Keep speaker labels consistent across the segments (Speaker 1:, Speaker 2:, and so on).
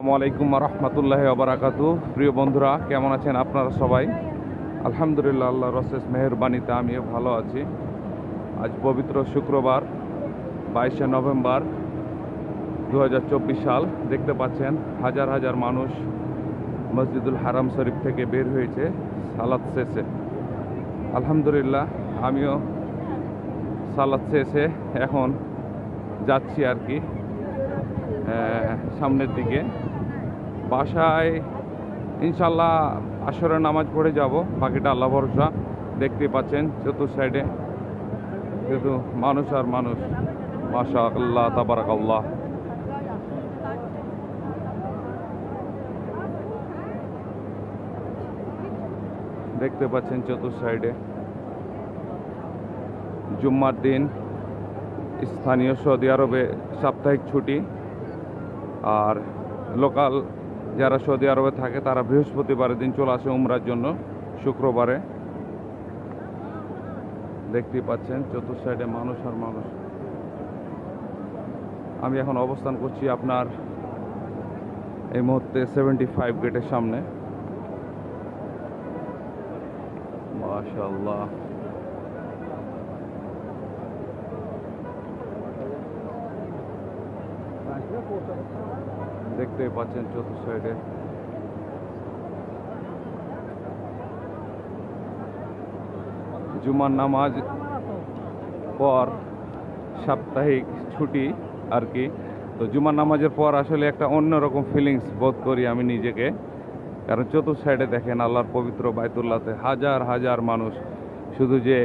Speaker 1: আসসালামু আলাইকুম রহমতুল্লাহি ওয়া বারাকাতুহু। প্রিয় বন্ধুরা, কেমন আছেন আপনারা সবাই? আলহামদুলিল্লাহ, আল্লাহর অশেষ মেহেরবানিতে আমিও ভালো আছি। আজ পবিত্র শুক্রবার 22শে নভেম্বর 2024 সাল। দেখতে পাচ্ছেন হাজার হাজার মানুষ মসজিদুল হারাম শরীফ থেকে বের হয়েছে সালাত শেষে। আলহামদুলিল্লাহ, আমিও সালাত শেষে এখন যাচ্ছি আর কি সামনের দিকে। বাসায় ইনশাল্লাহ আসরের নামাজ পড়ে যাব, বাকিটা আল্লাহ ভরসা। দেখতে পাচ্ছেন চতুর সাইডে শুধু মানুষ আর মানুষ, মাশাআল্লাহ তাবারাকাল্লাহ। দেখতে পাচ্ছেন চতুর সাইডে জুম্মার দিন স্থানীয় সৌদি আরবে সাপ্তাহিক ছুটি, আর লোকাল যারা সৌদি আরবে থাকে তারা বৃহস্পতিবারের দিন চলে আসে উমরার জন্য শুক্রবারে। দেখতেই পাচ্ছেন চতুর সাইডে মানুষ আর মানুষ। আমি এখন অবস্থান করছি আপনার এই মুহূর্তে 75 গেটের সামনে। মাশাআল্লাহ, দেখতেই পাচ্ছেন চতুর সাইডে জুমার নামাজ পর সাপ্তাহিক ছুটি আর কি। তো জুমার নামাজের পর আসলে একটা অন্যরকম ফিলিংস বোধ করি আমি নিজেকে, কারণ চতুর সাইডে দেখেন আল্লাহর পবিত্র বাইতুল্লাহতে হাজার হাজার মানুষ। শুধু যে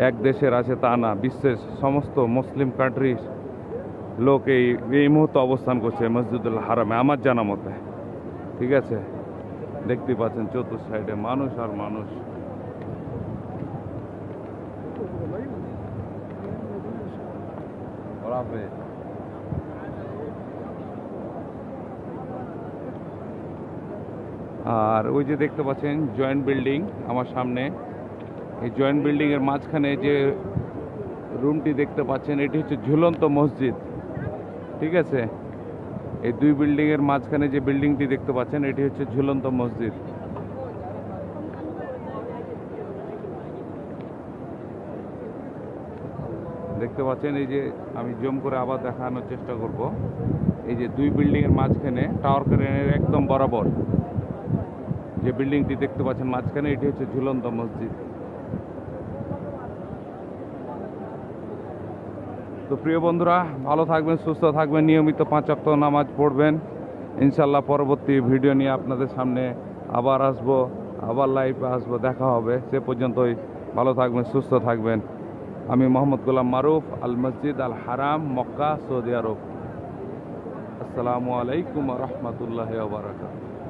Speaker 1: এক দেশের আছে তা না, বিশ্বের সমস্ত মুসলিম কান্ট্রির লোক এই মুহূর্তে অবস্থান করছে মসজিদুল হারামে আমার জানা মতে। ঠিক আছে, দেখতে পাচ্ছেন চতুর সাইডে মানুষ আর মানুষ। আর ওই যে দেখতে পাচ্ছেন জয়েন্ট বিল্ডিং আমার সামনে, এই জয়েন্ট বিল্ডিং এর মাঝখানে যে রুমটি দেখতে পাচ্ছেন এটি হচ্ছে ঝুলন্ত মসজিদ। ঠিক আছে, এই দুই বিল্ডিং এর মাঝখানে যে বিল্ডিংটি দেখতে পাচ্ছেন এটি হচ্ছে ঝুলন্ত মসজিদ। দেখতে পাচ্ছেন এই যে আমি জুম করে আবার দেখানোর চেষ্টা করব, এই যে দুই বিল্ডিং এর মাঝখানে টাওয়ার ক্রেনের একদম বরাবর যে বিল্ডিংটি দেখতে পাচ্ছেন মাঝখানে, এটি হচ্ছে ঝুলন্ত মসজিদ। তো প্রিয় বন্ধুরা, ভালো থাকবেন, সুস্থ থাকবেন, নিয়মিত 5 ওয়াক্ত নামাজ পড়বেন। ইনশাল্লাহ পরবর্তী ভিডিও নিয়ে আপনাদের সামনে আবার আসবো, আবার লাইভে আসবো, দেখা হবে। সে পর্যন্তই ভালো থাকবেন, সুস্থ থাকবেন। আমি মোহাম্মদ গোলাম মারুফ, আল মসজিদ আল হারাম, মক্কা, সৌদি আরব। আসসালামু আলাইকুম রহমতুল্লাহি ওয়া বারাকাতুহু।